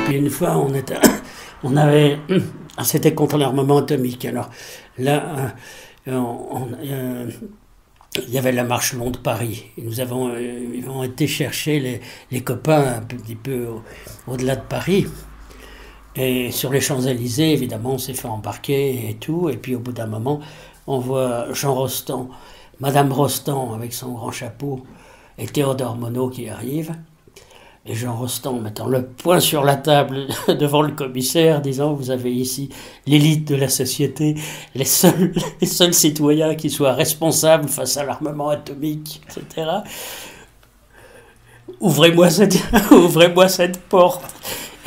Une fois, c'était contre l'armement atomique. Alors là, il y avait la marche longue de Paris. Et nous avons été chercher les copains un petit peu au-delà de Paris. Et sur les Champs-Élysées, évidemment, on s'est fait embarquer et tout. Et puis au bout d'un moment, on voit Jean Rostand, Madame Rostand avec son grand chapeau, et Théodore Monod qui arrive. Et Jean Rostand mettant le poing sur la table devant le commissaire, disant « Vous avez ici l'élite de la société, les seuls citoyens qui soient responsables face à l'armement atomique, etc. Ouvrez-moi cette porte !»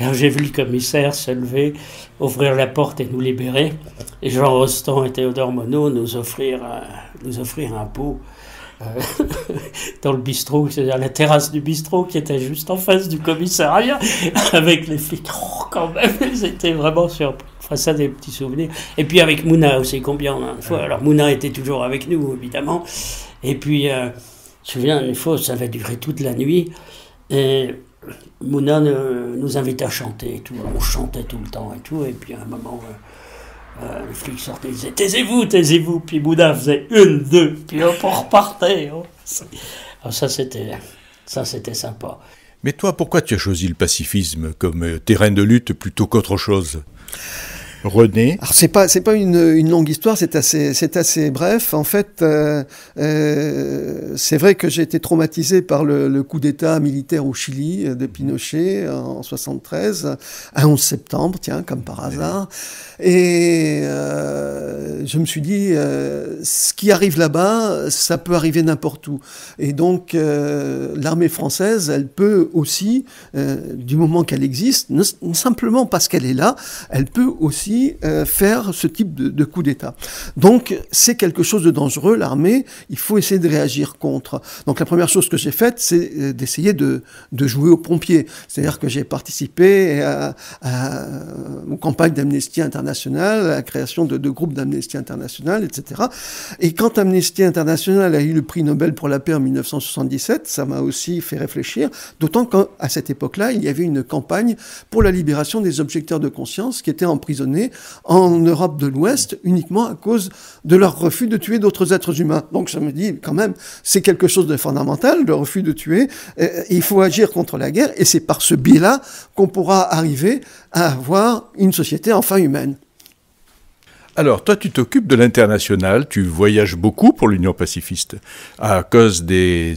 Alors j'ai vu le commissaire se lever, ouvrir la porte et nous libérer. Et Jean Rostand et Théodore Monod nous offrir un pot. Dans le bistrot, c'est-à-dire la terrasse du bistrot qui était juste en face du commissariat, avec les flics. Oh, quand même, c'était vraiment surpris. Enfin, ça, des petits souvenirs. Et puis avec Mouna aussi, combien une fois. Alors Mouna était toujours avec nous, évidemment. Et puis, je me souviens, une fois, ça avait duré toute la nuit. Et Mouna nous invitait à chanter et tout. On chantait tout le temps et tout. Et puis à un moment... le flic sortait, il disait « Taisez-vous, taisez-vous !» Puis Mouna faisait 1, 2, puis hop, on repartait. Alors ça, c'était sympa. Mais toi, pourquoi tu as choisi le pacifisme comme terrain de lutte plutôt qu'autre chose ? René. Alors c'est pas une longue histoire, c'est assez bref. En fait, c'est vrai que j'ai été traumatisé par le coup d'État militaire au Chili de Pinochet en 73, un 11 septembre, tiens, comme par hasard. Et je me suis dit, ce qui arrive là-bas, ça peut arriver n'importe où. Et donc, l'armée française, elle peut aussi, du moment qu'elle existe, simplement parce qu'elle est là, elle peut aussi faire ce type de coup d'État. Donc, c'est quelque chose de dangereux, l'armée, il faut essayer de réagir contre. Donc, la première chose que j'ai faite, c'est d'essayer de jouer aux pompiers. C'est-à-dire que j'ai participé aux campagnes d'Amnesty International, à la création de groupes d'Amnesty International, etc. Et quand Amnesty International a eu le prix Nobel pour la paix en 1977, ça m'a aussi fait réfléchir, d'autant qu'à cette époque-là, il y avait une campagne pour la libération des objecteurs de conscience qui étaient emprisonnés en Europe de l'Ouest uniquement à cause de leur refus de tuer d'autres êtres humains. Donc je me dis quand même, c'est quelque chose de fondamental, le refus de tuer. Il faut agir contre la guerre et c'est par ce biais-là qu'on pourra arriver à avoir une société enfin humaine. Alors, toi, tu t'occupes de l'international, tu voyages beaucoup pour l'Union pacifiste à cause de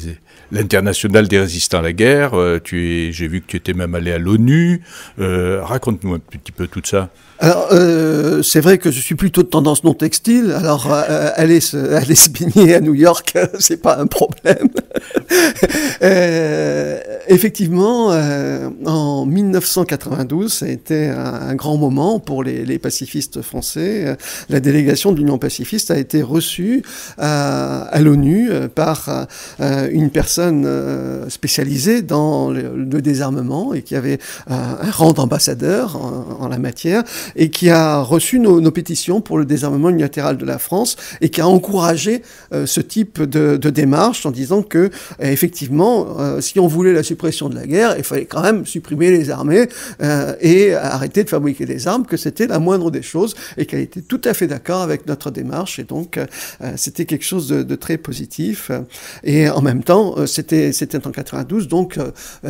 l'international des résistants à la guerre. J'ai vu que tu étais même allé à l'ONU. Raconte-nous un petit peu tout ça. Alors, c'est vrai que je suis plutôt de tendance non textile. Alors, aller se baigner à New York, c'est pas un problème. Effectivement, en 1992, ça a été un grand moment pour les pacifistes français. La délégation de l'Union pacifiste a été reçue à l'ONU par une personne spécialisée dans le désarmement et qui avait un rang d'ambassadeur en la matière, et qui a reçu nos pétitions pour le désarmement unilatéral de la France et qui a encouragé ce type de démarche en disant que, effectivement, si on voulait la suppression de la guerre, il fallait quand même supprimer les armées et arrêter de fabriquer des armes, que c'était la moindre des choses et qu'elle était tout à fait d'accord avec notre démarche. Et donc, c'était quelque chose de très positif. Et en même temps, c'était en 92, donc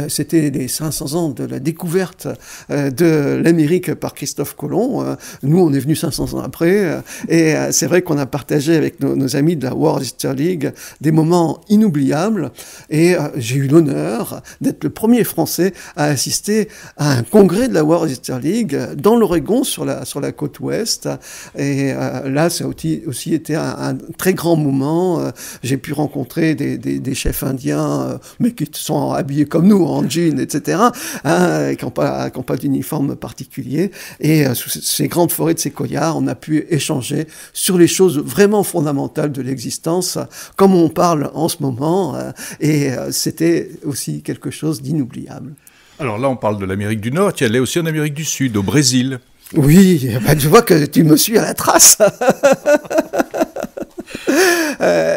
c'était les 500 ans de la découverte de l'Amérique par Christophe Colomb. Nous, on est venus 500 ans après, et c'est vrai qu'on a partagé avec nos amis de la World History League des moments inoubliables, et j'ai eu l'honneur d'être le premier Français à assister à un congrès de la World History League dans l'Oregon, sur la côte ouest, et là, ça a aussi été un très grand moment. J'ai pu rencontrer des chefs indiens, mais qui sont habillés comme nous, en jeans, etc., hein, qui n'ont pas d'uniforme particulier. Et sous ces grandes forêts de séquoias, on a pu échanger sur les choses vraiment fondamentales de l'existence, comme on parle en ce moment. Et c'était aussi quelque chose d'inoubliable. Alors là, on parle de l'Amérique du Nord, tu es allé aussi en Amérique du Sud, au Brésil. Oui, je vois que tu me suis à la trace.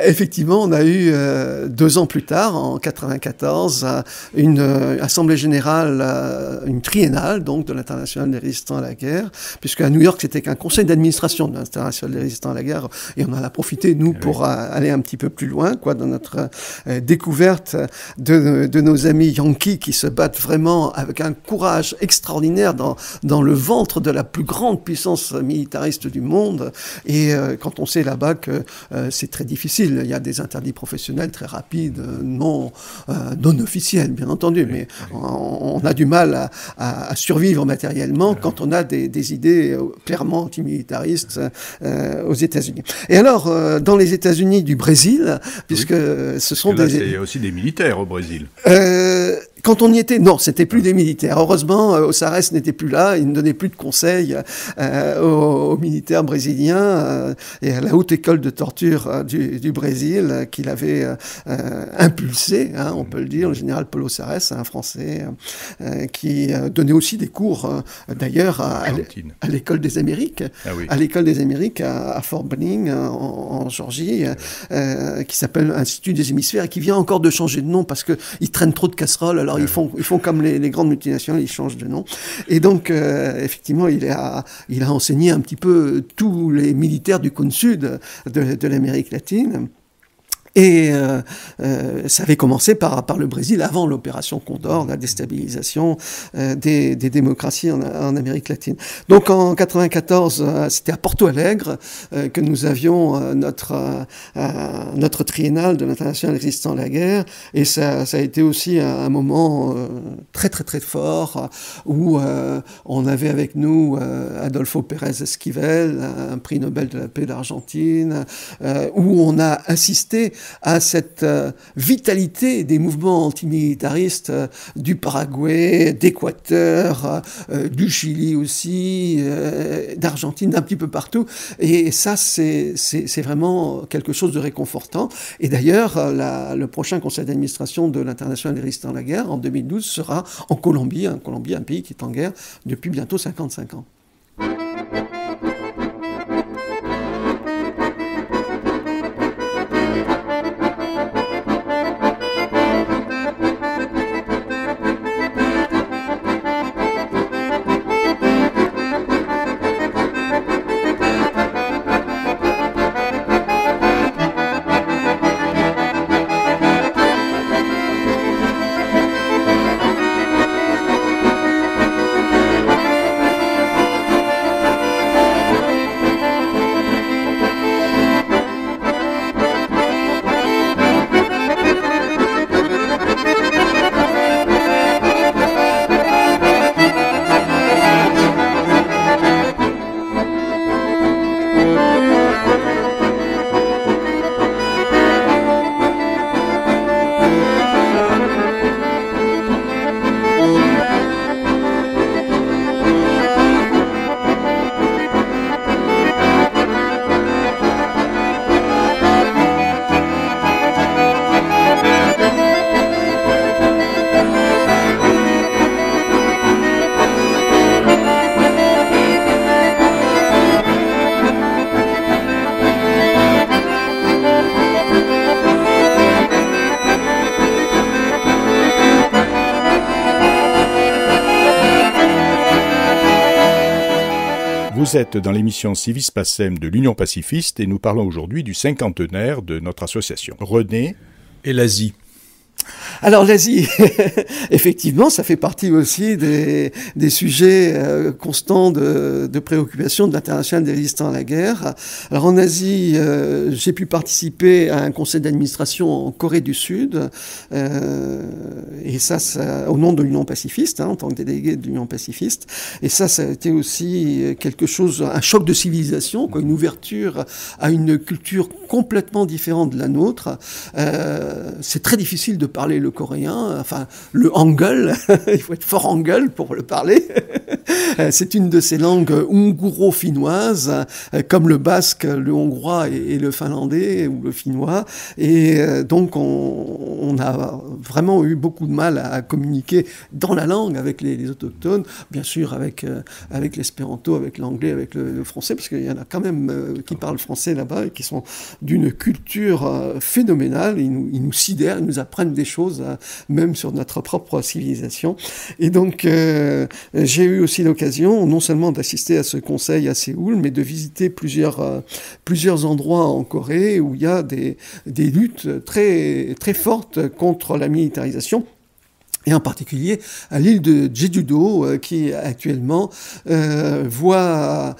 Effectivement, on a eu 2 ans plus tard, en 94, une assemblée générale, une triennale, donc, de l'Internationale des résistants à la guerre, puisque à New York, c'était qu'un conseil d'administration de l'Internationale des résistants à la guerre, et on en a profité, nous, pour aller un petit peu plus loin, quoi, dans notre découverte de nos amis yankees qui se battent vraiment avec un courage extraordinaire dans le ventre de la plus grande puissance militariste du monde. Et quand on sait là-bas que c'est très difficile, il y a des interdits professionnels très rapides, non officiels, bien entendu, mais on a du mal à survivre matériellement quand on a des idées clairement antimilitaristes aux États-Unis. Et alors, dans les États-Unis du Brésil, puisque ce sont des... Il y a aussi des militaires au Brésil. Quand on y était, non, c'était plus des militaires. Heureusement, Ossarès n'était plus là, il ne donnait plus de conseils aux militaires brésiliens et à la haute école de torture du Brésil qu'il avait impulsé, hein, on peut le dire, le général Paul Ossarès, un Français, qui donnait aussi des cours, d'ailleurs, à l'école des Amériques, à l'école des Amériques à Fort Benning, en Georgie, qui s'appelle Institut des Hémisphères et qui vient encore de changer de nom parce qu'ils traînent trop de casseroles. Alors ils font comme les grandes multinationales, ils changent de nom. Et donc, effectivement, il a enseigné un petit peu tous les militaires du cône sud de l'Amérique latine. Et ça avait commencé par le Brésil avant l'opération Condor, la déstabilisation des démocraties en Amérique latine. Donc en 94, c'était à Porto Alegre que nous avions notre triennale de l'Internationale résistant à la guerre, et ça a été aussi un moment très très très fort où on avait avec nous Adolfo Pérez Esquivel, un prix Nobel de la paix d'Argentine, où on a assisté à cette vitalité des mouvements antimilitaristes du Paraguay, d'Équateur, du Chili aussi, d'Argentine, d'un petit peu partout. Et ça, c'est vraiment quelque chose de réconfortant. Et d'ailleurs, le prochain conseil d'administration de l'Internationale des résistants à la guerre, en 2012, sera en Colombie, un pays qui est en guerre depuis bientôt 55 ans. Vous êtes dans l'émission Civis Pacem de l'Union pacifiste et nous parlons aujourd'hui du cinquantenaire de notre association. René et l'Asie. Alors l'Asie, effectivement, ça fait partie aussi des sujets constants de préoccupation de l'Internationale des résistants à la guerre. Alors en Asie, j'ai pu participer à un conseil d'administration en Corée du Sud, et ça au nom de l'Union pacifiste, en tant que délégué de l'Union pacifiste. Et ça a été aussi quelque chose, un choc de civilisation, quoi, une ouverture à une culture complètement différente de la nôtre. C'est très difficile de parler le coréen, enfin le hangul, il faut être fort hangul pour le parler. C'est une de ces langues honguro-finnoises, comme le basque, le hongrois et le finlandais ou le finnois. Et donc on a vraiment eu beaucoup de mal à communiquer dans la langue avec les autochtones, bien sûr avec l'espéranto, avec l'anglais, avec le français, parce qu'il y en a quand même qui parlent français là-bas et qui sont d'une culture phénoménale. Ils nous sidèrent, ils nous apprennent des choses, même sur notre propre civilisation. Et donc, j'ai eu aussi l'occasion, non seulement d'assister à ce conseil à Séoul, mais de visiter plusieurs endroits en Corée où il y a des luttes très, très fortes contre la militarisation. Et en particulier à l'île de Jeju-do, qui actuellement voit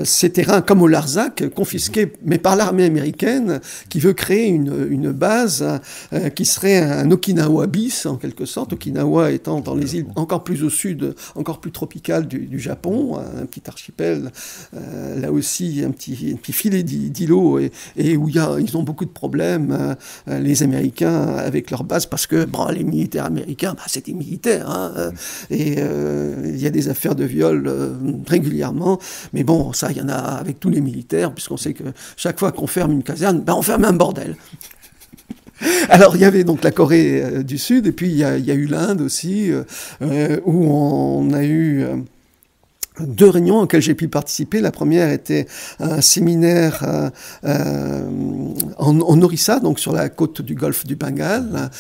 ces terrains comme au Larzac confisqués, mais par l'armée américaine, qui veut créer une base qui serait un Okinawa bis, en quelque sorte. Okinawa étant dans les îles encore plus au sud, encore plus tropicales du Japon, un petit archipel, là aussi un petit filet d'îlots, et où ils ont beaucoup de problèmes, les Américains, avec leur base, parce que les militaires américains, c'est des militaires, et il y a des affaires de viol régulièrement, mais bon, ça, il y en a avec tous les militaires, puisqu'on sait que chaque fois qu'on ferme une caserne, on ferme un bordel. Alors, il y avait donc la Corée du Sud, et puis il y a eu l'Inde aussi, où on a eu deux réunions auxquelles j'ai pu participer. La première était un séminaire en Orissa, donc sur la côte du golfe du Bengale,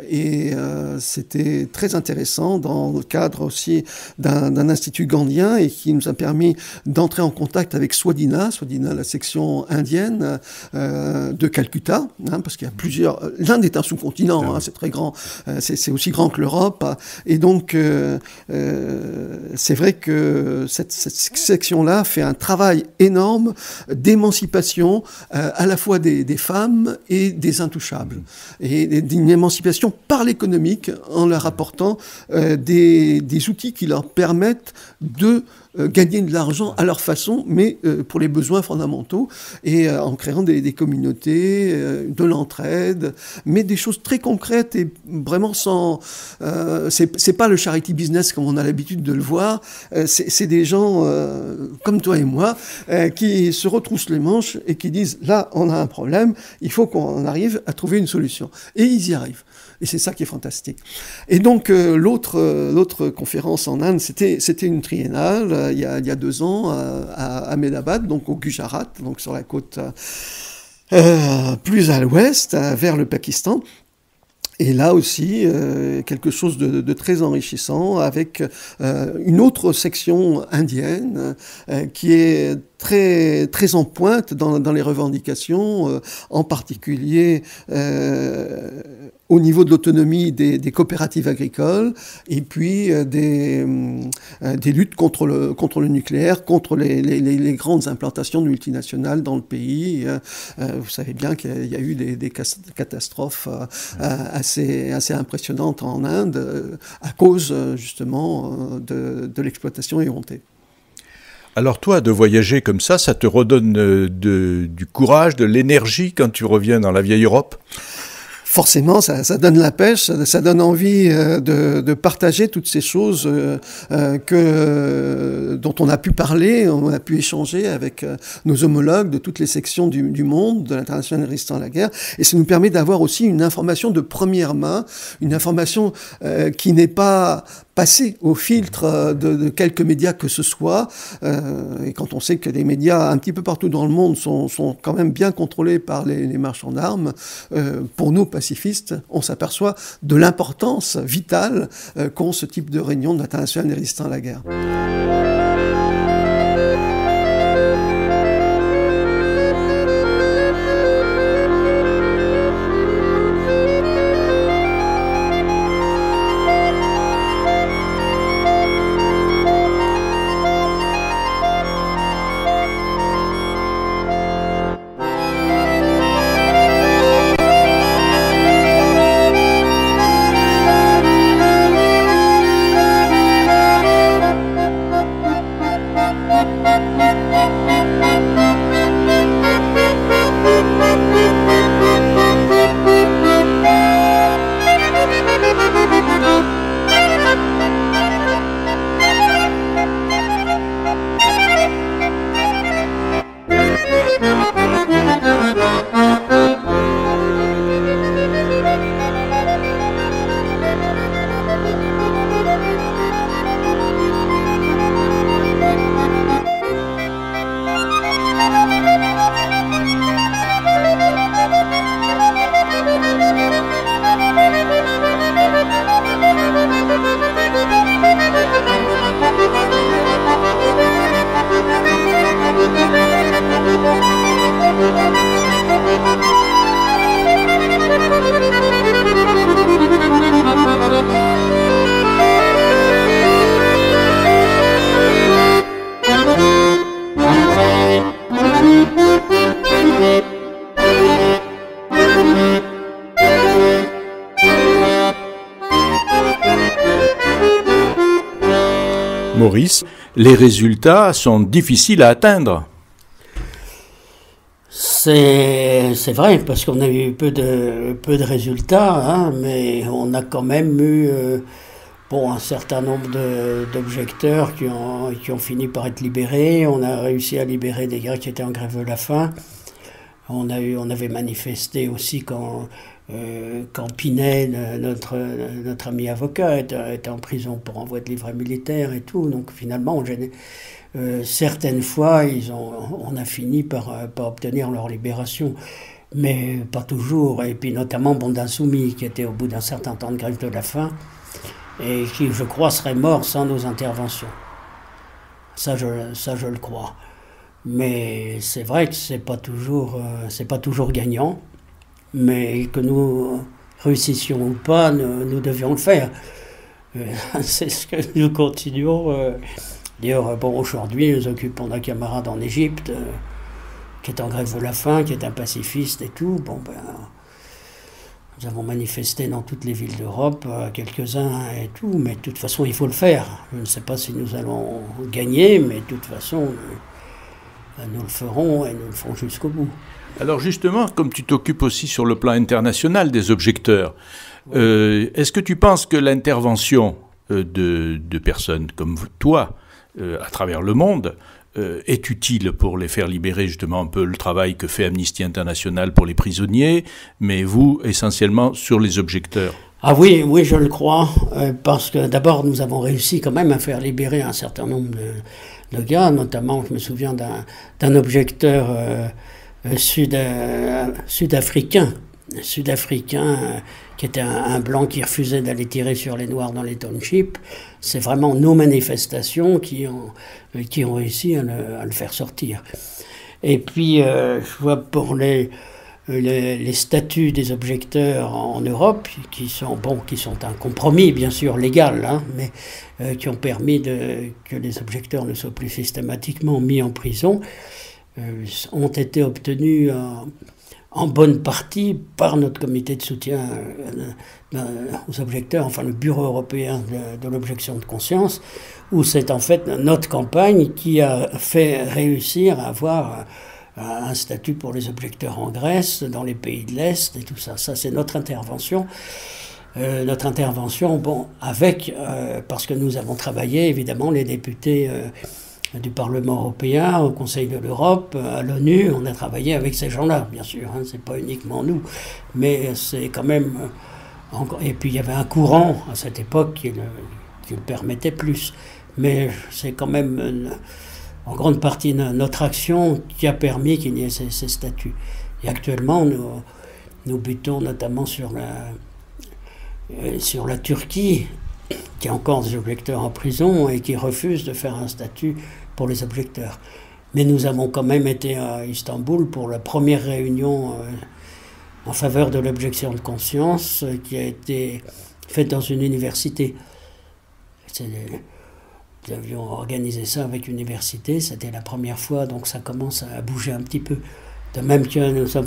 et c'était très intéressant dans le cadre aussi d'un institut gandhien, et qui nous a permis d'entrer en contact avec Swadina, la section indienne de Calcutta, parce qu'il y a plusieurs... L'Inde est un sous-continent, c'est très grand, c'est aussi grand que l'Europe, et donc c'est vrai que cette section-là fait un travail énorme d'émancipation à la fois des femmes et des intouchables. Et d'une émancipation par l'économique en leur apportant des outils qui leur permettent de gagner de l'argent à leur façon, mais pour les besoins fondamentaux, et en créant des communautés, de l'entraide, mais des choses très concrètes et vraiment sans... c'est pas le charity business comme on a l'habitude de le voir, c'est des gens comme toi et moi qui se retroussent les manches et qui disent, là, on a un problème, il faut qu'on arrive à trouver une solution. Et ils y arrivent. Et c'est ça qui est fantastique. Et donc, l'autre conférence en Inde, c'était une triennale, il y a 2 ans, à Ahmedabad, donc au Gujarat, donc sur la côte plus à l'ouest, vers le Pakistan. Et là aussi, quelque chose de très enrichissant, avec une autre section indienne qui est très, très en pointe dans les revendications, en particulier au niveau de l'autonomie des coopératives agricoles, et puis des luttes contre le nucléaire, contre les grandes implantations multinationales dans le pays. Vous savez bien qu'il y a eu des catastrophes assez impressionnantes en Inde à cause justement de l'exploitation éhontée. Alors toi, de voyager comme ça te redonne du courage, de l'énergie quand tu reviens dans la vieille Europe ? Forcément, ça donne la pêche, ça donne envie de partager toutes ces choses dont on a pu parler, on a pu échanger avec nos homologues de toutes les sections du monde, de l'Internationale résistant à la guerre, et ça nous permet d'avoir aussi une information de première main, une information qui n'est pas passée au filtre de quelques médias que ce soit, et quand on sait que les médias un petit peu partout dans le monde sont quand même bien contrôlés par les marchands d'armes, pour nous pacifistes, on s'aperçoit de l'importance vitale qu'ont ce type de réunion de l'Internationale des résistants à la guerre. Maurice, les résultats sont difficiles à atteindre. C'est vrai, parce qu'on a eu peu de résultats, hein, mais on a quand même eu un certain nombre d'objecteurs qui ont fini par être libérés. On a réussi à libérer des gars qui étaient en grève de la faim. On avait manifesté aussi quand Pinet, notre ami avocat, était en prison pour envoi de livret militaire et tout. Donc finalement, certaines fois, on a fini par obtenir leur libération, mais pas toujours. Et puis notamment Bonda Soumi, qui était au bout d'un certain temps de grève de la faim, et qui, je crois, serait mort sans nos interventions. Ça, je le crois. Mais c'est vrai que c'est pas toujours gagnant, mais que nous réussissions ou pas, nous devions le faire. C'est ce que nous continuons. D'ailleurs, aujourd'hui, nous occupons d'un camarade en Égypte qui est en grève de la faim, qui est un pacifiste et tout. Nous avons manifesté dans toutes les villes d'Europe, quelques-uns et tout, mais de toute façon, il faut le faire. Je ne sais pas si nous allons gagner, mais de toute façon, nous le ferons et nous le ferons jusqu'au bout. Alors justement, comme tu t'occupes aussi sur le plan international des objecteurs, est-ce que tu penses que l'intervention de personnes comme toi, à travers le monde, est utile pour les faire libérer, justement un peu le travail que fait Amnesty International pour les prisonniers, mais vous, essentiellement, sur les objecteurs? Ah oui, je le crois, parce que d'abord, nous avons réussi quand même à faire libérer un certain nombre de gars, notamment, je me souviens d'un objecteur sud-africain, qui était un blanc qui refusait d'aller tirer sur les noirs dans les townships. C'est vraiment nos manifestations qui ont réussi à le faire sortir. Et puis, je vois pour les statuts des objecteurs en Europe, qui sont un compromis, bien sûr, légal, hein, mais qui ont permis que les objecteurs ne soient plus systématiquement mis en prison, ont été obtenus en bonne partie par notre comité de soutien aux objecteurs, enfin le Bureau européen de l'objection de conscience, où c'est en fait notre campagne qui a fait réussir à avoir un statut pour les objecteurs en Grèce, dans les pays de l'Est et tout ça. Ça, c'est notre intervention. Parce que nous avons travaillé, évidemment, les députés du Parlement européen, au Conseil de l'Europe, à l'ONU, on a travaillé avec ces gens-là, bien sûr, hein, c'est pas uniquement nous, mais c'est quand même... Et puis il y avait un courant à cette époque qui le permettait plus, mais c'est quand même en grande partie notre action qui a permis qu'il y ait ces statuts. Et actuellement, nous butons notamment sur la Turquie, qui a encore des objecteurs en prison et qui refuse de faire un statut pour les objecteurs. Mais nous avons quand même été à Istanbul pour la première réunion en faveur de l'objection de conscience qui a été faite dans une université. Nous avions organisé ça avec l'université, c'était la première fois, donc ça commence à bouger un petit peu. De même que nous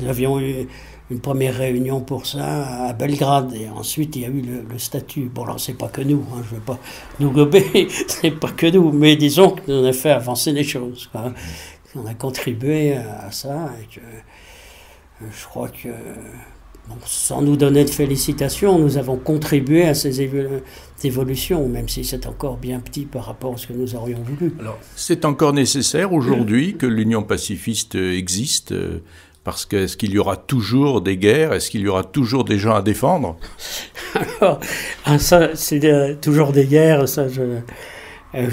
avions eu une première réunion pour ça à Belgrade, et ensuite il y a eu le statut. Bon, alors c'est pas que nous, hein, je ne veux pas nous gober, c'est pas que nous, mais disons que nous avons fait avancer les choses, quoi. On a contribué à ça, et que je crois que, sans nous donner de félicitations, nous avons contribué à ces évolutions, même si c'est encore bien petit par rapport à ce que nous aurions voulu. Alors, c'est encore nécessaire aujourd'hui que l'Union pacifiste existe parce que est-ce qu'il y aura toujours des guerres? Est-ce qu'il y aura toujours des gens à défendre? Alors, ça, c'est toujours des guerres, ça je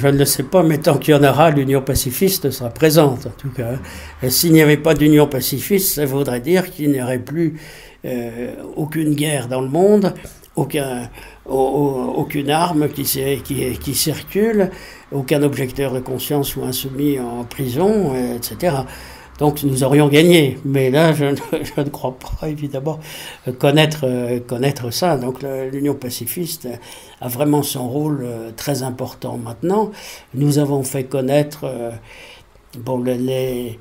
ne le sais pas, mais tant qu'il y en aura, l'Union pacifiste sera présente, en tout cas. Et s'il n'y avait pas d'Union pacifiste, ça voudrait dire qu'il n'y aurait plus aucune guerre dans le monde, aucune arme qui circule, aucun objecteur de conscience ou insoumis en prison, etc. Donc nous aurions gagné, mais là je ne crois pas évidemment connaître ça. Donc l'Union pacifiste a vraiment son rôle très important maintenant. Nous avons fait connaître des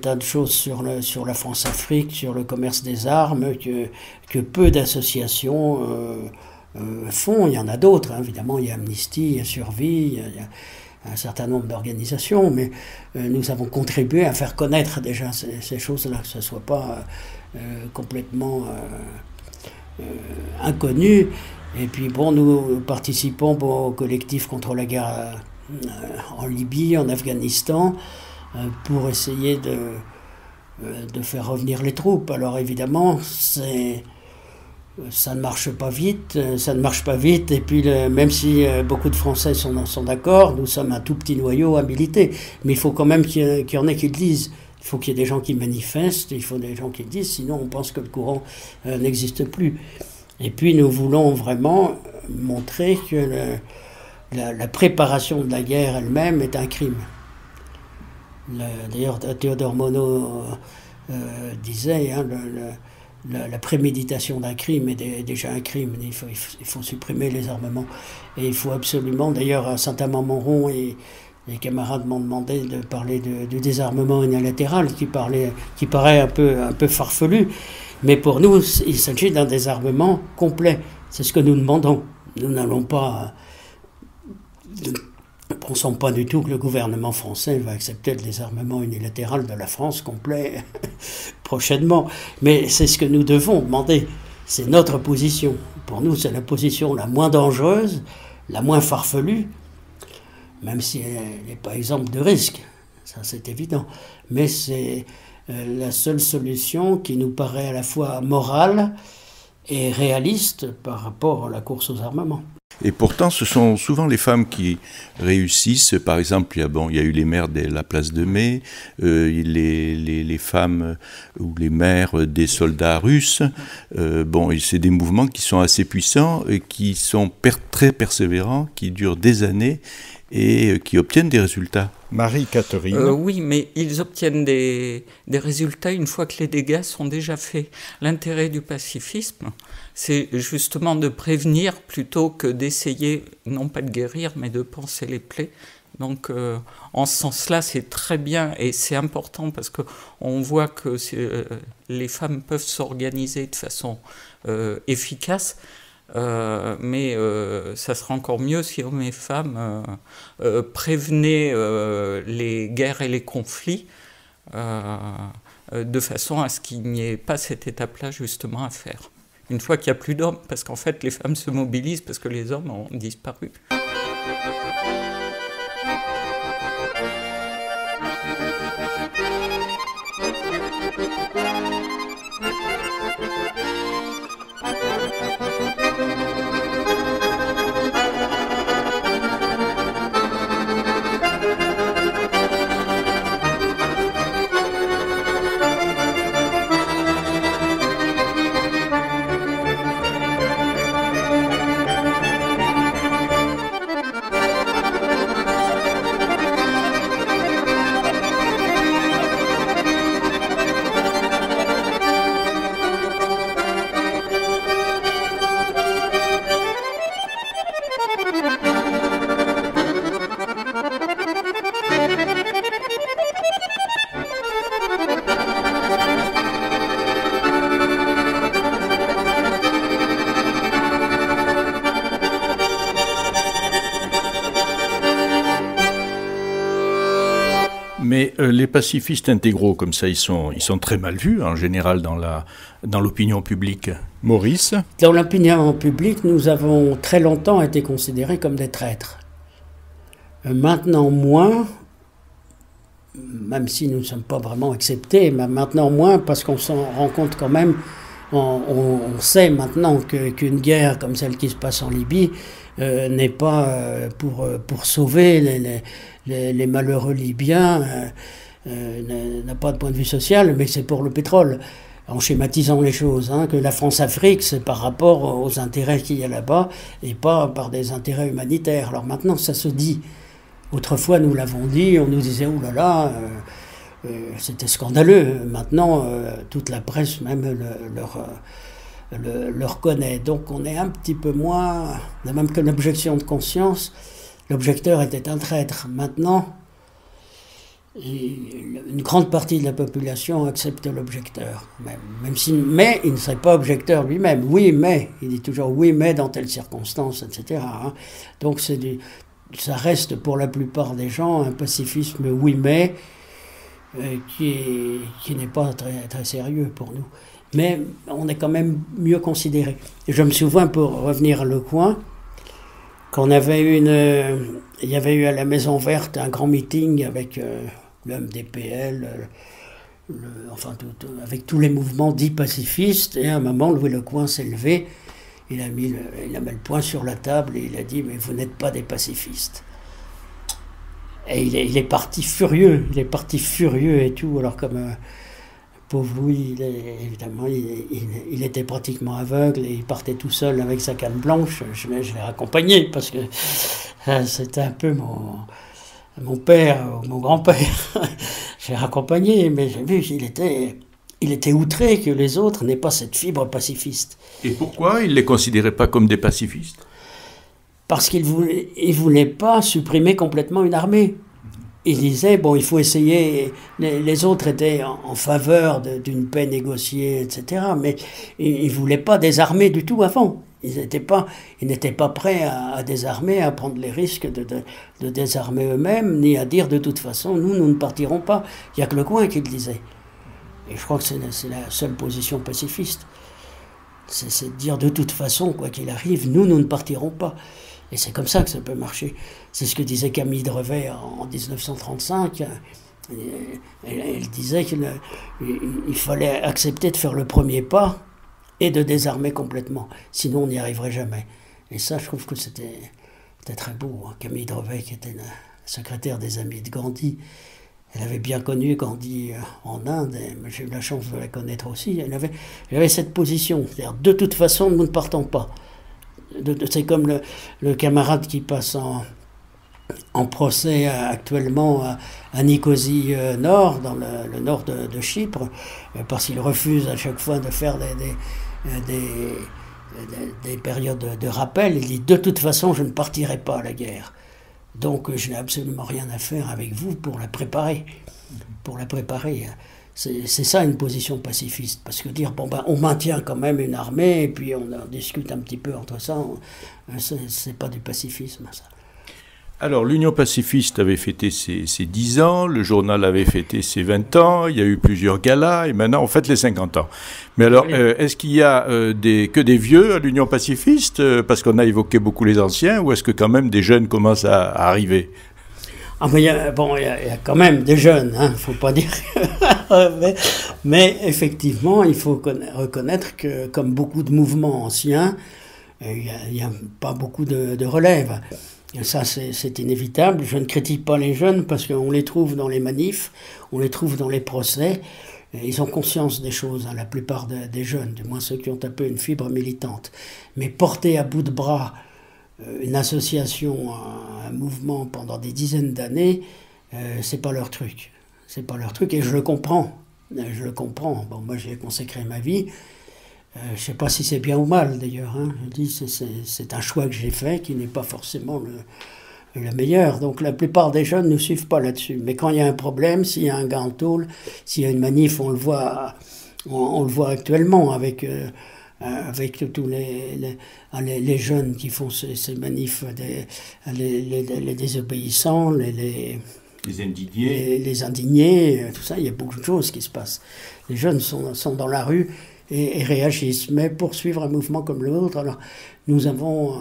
tas de choses sur la France-Afrique, sur le commerce des armes, que peu d'associations font. Il y en a d'autres, hein, évidemment, il y a Amnesty, il y a Survie, il y a un certain nombre d'organisations, mais nous avons contribué à faire connaître déjà ces choses-là, que ce ne soit pas complètement inconnu. Et puis bon, nous participons au collectif contre la guerre en Libye, en Afghanistan, pour essayer de faire revenir les troupes. Alors évidemment, ça ne marche pas vite, et puis même si beaucoup de Français sont d'accord, nous sommes un tout petit noyau à militer, mais il faut quand même qu'il y en ait qui le disent. Il faut qu'il y ait des gens qui manifestent, il faut des gens qui le disent, sinon on pense que le courant n'existe plus. Et puis nous voulons vraiment montrer que la préparation de la guerre elle-même est un crime. D'ailleurs, Théodore Monod disait, hein, la préméditation d'un crime est déjà un crime. Il faut supprimer les armements. Et il faut absolument, d'ailleurs, à Saint-Amand-Montrond, et les camarades m'ont demandé de parler du désarmement unilatéral, qui paraît un peu farfelu. Mais pour nous, il s'agit d'un désarmement complet. C'est ce que nous demandons. Nous n'allons pas... Nous ne pensons pas du tout que le gouvernement français va accepter le désarmement unilatéral de la France complet prochainement. Mais c'est ce que nous devons demander. C'est notre position. Pour nous, c'est la position la moins dangereuse, la moins farfelue, même si elle n'est pas exempte de risque. Ça, c'est évident. Mais c'est la seule solution qui nous paraît à la fois morale et réaliste par rapport à la course aux armements. Et pourtant, ce sont souvent les femmes qui réussissent. Par exemple, il y a eu les mères de la place de Mai, les femmes ou les mères des soldats russes. C'est des mouvements qui sont assez puissants, qui sont très persévérants, qui durent des années et qui obtiennent des résultats. Marie-Catherine. Oui, mais ils obtiennent des résultats une fois que les dégâts sont déjà faits. L'intérêt du pacifisme, c'est justement de prévenir plutôt que d'essayer, non pas de guérir, mais de panser les plaies. Donc, en ce sens-là, c'est très bien et c'est important parce qu'on voit que les femmes peuvent s'organiser de façon efficace. Mais ça sera encore mieux si hommes et femmes prévenaient les guerres et les conflits de façon à ce qu'il n'y ait pas cette étape-là justement à faire. Une fois qu'il n'y a plus d'hommes, parce qu'en fait les femmes se mobilisent parce que les hommes ont disparu. Mais les pacifistes intégraux, comme ça, ils sont très mal vus, en général, dans l'opinion publique. Maurice. Dans l'opinion publique, nous avons très longtemps été considérés comme des traîtres. Maintenant moins, même si nous ne sommes pas vraiment acceptés, mais maintenant moins, parce qu'on s'en rend compte quand même, on sait maintenant qu'une guerre comme celle qui se passe en Libye n'est pas pour sauver les malheureux Libyens, n'a pas de point de vue social, mais c'est pour le pétrole, en schématisant les choses, hein, que la France-Afrique, c'est par rapport aux intérêts qu'il y a là-bas, et pas par des intérêts humanitaires. Alors maintenant, ça se dit. Autrefois, nous l'avons dit, on nous disait « Ouh là là », c'était scandaleux. Maintenant, toute la presse même le reconnaît. Donc on est un petit peu moins... On a même qu'une objection de conscience. L'objecteur était un traître. Maintenant, une grande partie de la population accepte l'objecteur. Mais il ne serait pas objecteur lui-même. Oui, mais, il dit toujours oui, mais dans telles circonstances, etc. Hein. Donc ça reste pour la plupart des gens un pacifisme oui, mais, qui n'est pas très, très sérieux pour nous. Mais on est quand même mieux considéré. Et je me souviens, pour revenir à Le Coin, qu'on avait il y avait eu à la Maison Verte un grand meeting avec l'homme des PL, enfin avec tous les mouvements dits pacifistes, et à un moment Louis Le Coin s'est levé, il a mis le poing sur la table et il a dit « mais vous n'êtes pas des pacifistes ». Et il est parti furieux et tout, alors comme pauvre Louis, évidemment, il était pratiquement aveugle et il partait tout seul avec sa canne blanche. Je l'ai raccompagné parce que c'était un peu mon père, mon grand-père. J'ai raccompagné, mais j'ai vu qu'il était outré que les autres n'aient pas cette fibre pacifiste. Et pourquoi il ne les considérait pas comme des pacifistes? Parce qu'il voulait pas supprimer complètement une armée. Il disait, bon, il faut essayer, les autres étaient en faveur d'une paix négociée, etc., mais ils ne voulaient pas désarmer du tout avant. Ils n'étaient pas prêts à désarmer, à prendre les risques de désarmer eux-mêmes, ni à dire de toute façon, nous ne partirons pas. Il n'y a que Le Coin qui le disait. Et je crois que c'est la seule position pacifiste. C'est de dire de toute façon, quoi qu'il arrive, nous ne partirons pas. Et c'est comme ça que ça peut marcher. C'est ce que disait Camille Drevet en 1935. Elle disait qu'il fallait accepter de faire le premier pas et de désarmer complètement. Sinon, on n'y arriverait jamais. Et ça, je trouve que c'était très beau. Camille Drevet, qui était la secrétaire des Amis de Gandhi, elle avait bien connu Gandhi en Inde, et j'ai eu la chance de la connaître aussi. Elle avait cette position, c'est-à-dire de toute façon, nous ne partons pas. C'est comme le camarade qui passe en procès actuellement à Nicosie Nord, dans le nord de Chypre, parce qu'il refuse à chaque fois de faire des périodes de rappel. Il dit de toute façon je ne partirai pas à la guerre, donc je n'ai absolument rien à faire avec vous pour la préparer. C'est ça une position pacifiste, parce que dire bon ben on maintient quand même une armée et puis on en discute un petit peu entre ça, c'est pas du pacifisme ça. Alors l'Union pacifiste avait fêté ses 10 ans, le journal avait fêté ses 20 ans, il y a eu plusieurs galas et maintenant on fête les 50 ans. Mais alors oui. Est-ce qu'il y a que des vieux à l'Union pacifiste, parce qu'on a évoqué beaucoup les anciens, ou est-ce que quand même des jeunes commencent à arriver? Ah mais il y a quand même des jeunes, hein, faut pas dire. mais effectivement, il faut reconnaître que, comme beaucoup de mouvements anciens, il n'y a pas beaucoup de relève. Et ça, c'est inévitable. Je ne critique pas les jeunes parce qu'on les trouve dans les manifs, on les trouve dans les procès. Ils ont conscience des choses, hein, la plupart des jeunes, du moins ceux qui ont un peu une fibre militante. Mais porter à bout de bras une association, un mouvement pendant des dizaines d'années, c'est pas leur truc. C'est pas leur truc et je le comprends. Bon, moi j'ai consacré ma vie. Je sais pas si c'est bien ou mal d'ailleurs. Hein. Je dis c'est un choix que j'ai fait qui n'est pas forcément le meilleur. Donc la plupart des jeunes ne suivent pas là-dessus. Mais quand il y a un problème, s'il y a un gars en tôle, s'il y a une manif, on le voit actuellement avec tous les jeunes qui font ces manifs, les désobéissants, les indignés. Les indignés, tout ça, il y a beaucoup de choses qui se passent. Les jeunes sont dans la rue et réagissent. Mais pour suivre un mouvement comme l'autre, alors nous avons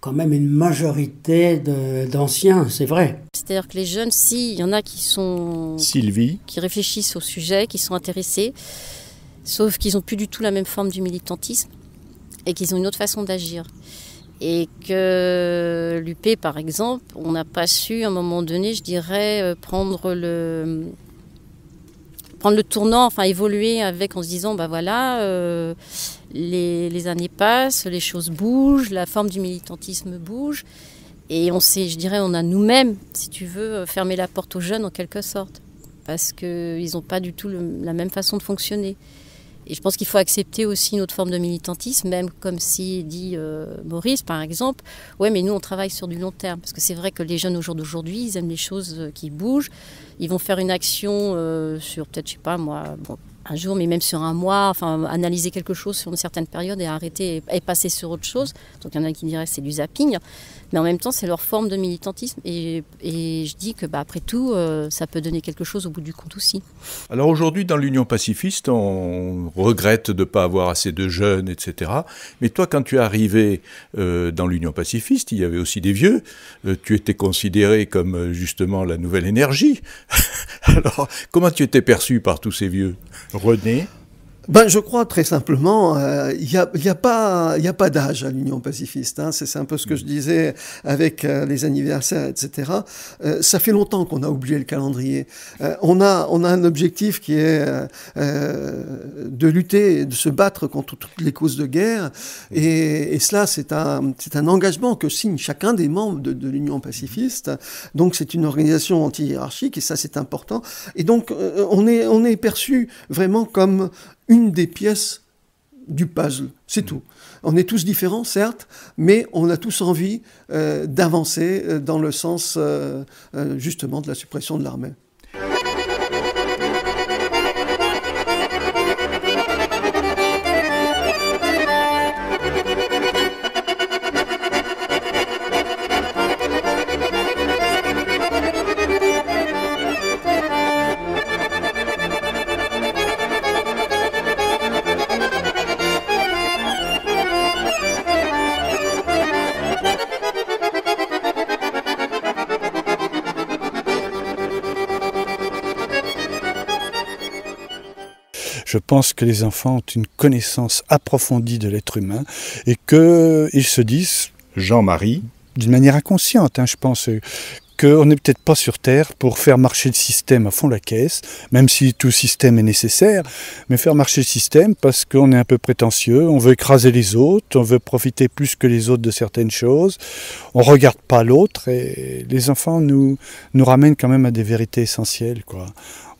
quand même une majorité d'anciens, c'est vrai. C'est-à-dire que les jeunes, il y en a qui sont... Sylvie. Qui réfléchissent au sujet, qui sont intéressés, sauf qu'ils n'ont plus du tout la même forme du militantisme et qu'ils ont une autre façon d'agir. Et que l'UP, par exemple, on n'a pas su, à un moment donné, je dirais, prendre le tournant, enfin évoluer avec, en se disant, ben voilà, les années passent, les choses bougent, la forme du militantisme bouge. Et on a nous-mêmes, si tu veux, fermé la porte aux jeunes en quelque sorte. Parce qu'ils n'ont pas du tout la même façon de fonctionner. Et je pense qu'il faut accepter aussi notre forme de militantisme, même comme si dit Maurice par exemple, ouais mais nous on travaille sur du long terme, parce que c'est vrai que les jeunes au jour d'aujourd'hui, ils aiment les choses qui bougent, ils vont faire une action sur peut-être, je sais pas moi, bon, un jour, mais même sur un mois, enfin analyser quelque chose sur une certaine période et arrêter et passer sur autre chose. Donc il y en a qui diraient que c'est du zapping, mais en même temps c'est leur forme de militantisme et je dis que après tout, ça peut donner quelque chose au bout du compte aussi. Alors aujourd'hui dans l'Union pacifiste, on regrette de ne pas avoir assez de jeunes, etc. Mais toi quand tu es arrivé dans l'Union pacifiste, il y avait aussi des vieux, tu étais considéré comme justement la nouvelle énergie. Alors comment tu étais perçu par tous ces vieux ? René ? Je crois très simplement, il y a pas d'âge à l'Union pacifiste. Hein. C'est un peu ce que je disais avec les anniversaires, etc. Ça fait longtemps qu'on a oublié le calendrier. On a un objectif qui est de lutter, de se battre contre toutes les causes de guerre. Et cela, c'est un engagement que signe chacun des membres de l'Union pacifiste. Donc c'est une organisation anti-hiérarchique et ça c'est important. Et donc on est perçu vraiment comme une des pièces du puzzle, c'est tout. On est tous différents, certes, mais on a tous envie d'avancer dans le sens justement de la suppression de l'armée. Je pense que les enfants ont une connaissance approfondie de l'être humain et qu'ils se disent, Jean-Marie, d'une manière inconsciente, je pense qu'on n'est peut-être pas sur Terre pour faire marcher le système à fond la caisse, même si tout système est nécessaire, mais faire marcher le système parce qu'on est un peu prétentieux, on veut écraser les autres, on veut profiter plus que les autres de certaines choses, on ne regarde pas l'autre et les enfants nous ramènent quand même à des vérités essentielles, quoi.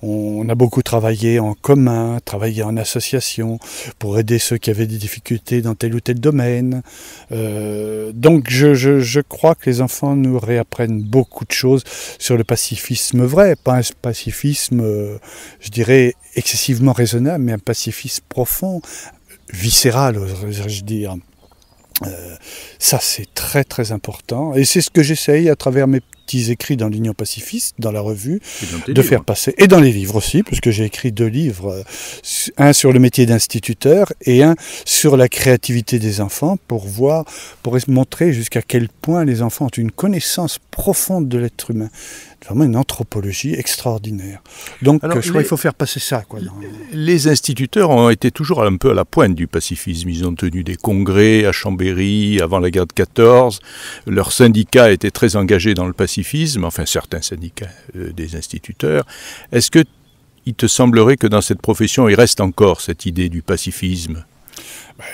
On a beaucoup travaillé en commun, travaillé en association pour aider ceux qui avaient des difficultés dans tel ou tel domaine. Donc je crois que les enfants nous réapprennent beaucoup de choses sur le pacifisme vrai, pas un pacifisme, je dirais, excessivement raisonnable, mais un pacifisme profond, viscéral, oserais-je dire. Ça c'est très très important et c'est ce que j'essaye à travers mes petits écrits dans l'Union pacifiste, dans la revue, de faire passer, et dans les livres aussi, puisque j'ai écrit 2 livres, un sur le métier d'instituteur et un sur la créativité des enfants, pour montrer jusqu'à quel point les enfants ont une connaissance profonde de l'être humain. Vraiment une anthropologie extraordinaire. Donc alors, je crois qu'il faut faire passer ça. Les instituteurs ont été toujours un peu à la pointe du pacifisme. Ils ont tenu des congrès à Chambéry avant la guerre de 14. Leurs syndicats étaient très engagés dans le pacifisme, enfin certains syndicats des instituteurs. Est-ce qu'il te semblerait que dans cette profession, il reste encore cette idée du pacifisme ?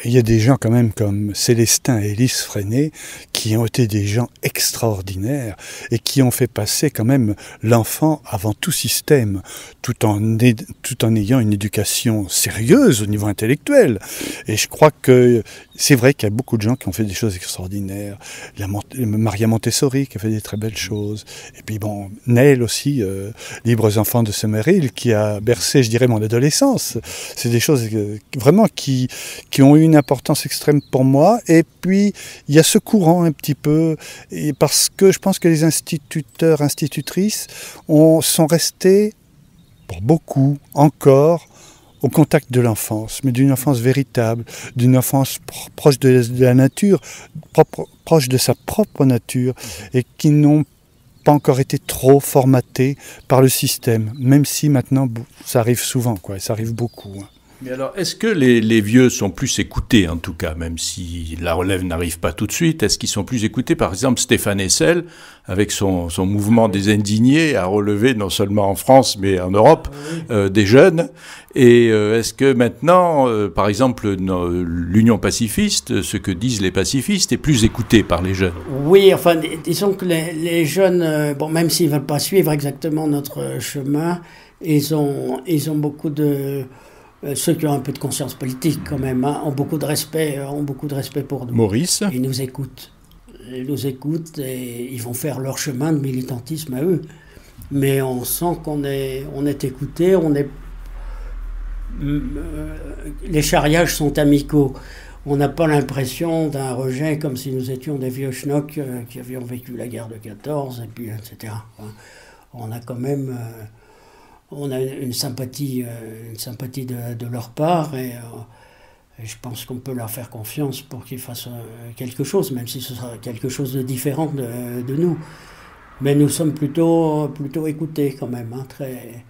Il y a des gens quand même comme Célestin et Élise Freinet qui ont été des gens extraordinaires et qui ont fait passer quand même l'enfant avant tout système, tout en ayant une éducation sérieuse au niveau intellectuel. Et je crois que c'est vrai qu'il y a beaucoup de gens qui ont fait des choses extraordinaires. Maria Montessori qui a fait des très belles choses. Et puis Neil aussi, Libres enfants de Summerhill, qui a bercé, je dirais, mon adolescence. C'est des choses vraiment qui ont eu une importance extrême pour moi. Et puis, il y a ce courant un petit peu, et parce que je pense que les instituteurs, institutrices sont restés, pour beaucoup, encore, au contact de l'enfance, mais d'une enfance véritable, d'une enfance proche de la nature, proche de sa propre nature, et qui n'ont pas encore été trop formatés par le système, même si maintenant ça arrive souvent, ça arrive beaucoup. Mais alors, est-ce que les vieux sont plus écoutés, en tout cas, même si la relève n'arrive pas tout de suite? Est-ce qu'ils sont plus écoutés? Par exemple, Stéphane Hessel, avec son mouvement des indignés, a relevé non seulement en France, mais en Europe, des jeunes. Et est-ce que maintenant, par exemple, l'Union pacifiste, ce que disent les pacifistes, est plus écouté par les jeunes? Oui, enfin, disons que les jeunes, même s'ils ne veulent pas suivre exactement notre chemin, ils ont beaucoup de ceux qui ont un peu de conscience politique quand même, hein, ont beaucoup de respect pour nous. Maurice? Ils nous écoutent. Ils nous écoutent et ils vont faire leur chemin de militantisme à eux. Mais on sent qu'on est écouté, les charriages sont amicaux. On n'a pas l'impression d'un rejet comme si nous étions des vieux schnocks qui avions vécu la guerre de 14, et puis, etc. On a quand même on a une sympathie de leur part, et je pense qu'on peut leur faire confiance pour qu'ils fassent quelque chose, même si ce sera quelque chose de différent de nous. Mais nous sommes plutôt écoutés quand même, hein, très...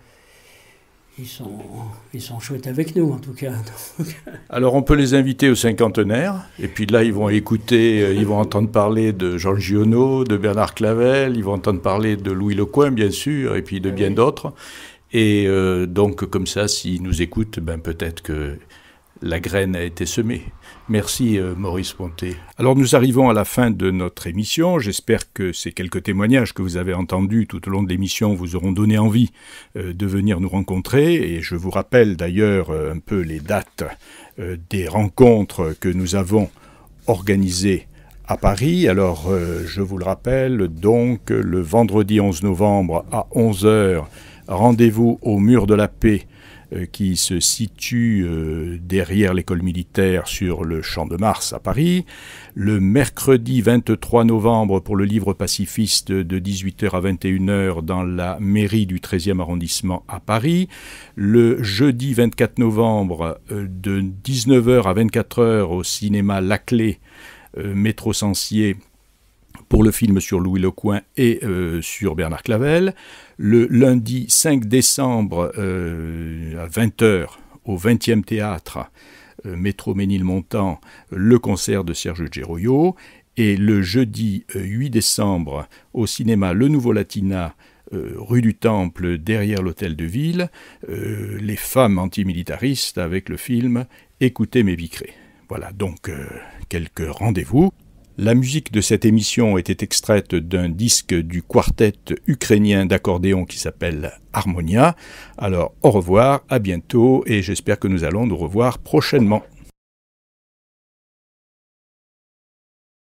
Ils sont chouettes avec nous, en tout cas. Alors, on peut les inviter au cinquantenaire, et puis là, ils vont écouter, ils vont entendre parler de Jean Giono, de Bernard Clavel, ils vont entendre parler de Louis Lecoing, bien sûr, et puis de bien d'autres. Et donc, comme ça, s'ils nous écoutent, ben, peut-être que la graine a été semée. Merci Maurice Ponté. Alors nous arrivons à la fin de notre émission. J'espère que ces quelques témoignages que vous avez entendus tout au long de l'émission vous auront donné envie de venir nous rencontrer. Et je vous rappelle d'ailleurs un peu les dates des rencontres que nous avons organisées à Paris. Alors je vous le rappelle, donc le vendredi 11 novembre à 11h, rendez-vous au Mur de la Paix, qui se situe derrière l'école militaire sur le Champ de Mars à Paris. Le mercredi 23 novembre pour le livre pacifiste de 18h à 21h dans la mairie du 13e arrondissement à Paris. Le jeudi 24 novembre de 19h à 24h au cinéma La Clé, métro Censier, pour le film sur Louis Lecoing et sur Bernard Clavel. Le lundi 5 décembre à 20h au 20e théâtre, métro Ménilmontant, le concert de Serge Geroio. Et le jeudi 8 décembre au cinéma Le Nouveau Latina, rue du Temple, derrière l'hôtel de ville, les femmes antimilitaristes avec le film Écoutez mes vicrés. Voilà donc quelques rendez-vous. La musique de cette émission était extraite d'un disque du quartet ukrainien d'accordéon qui s'appelle Harmonia. Alors au revoir, à bientôt, et j'espère que nous allons nous revoir prochainement.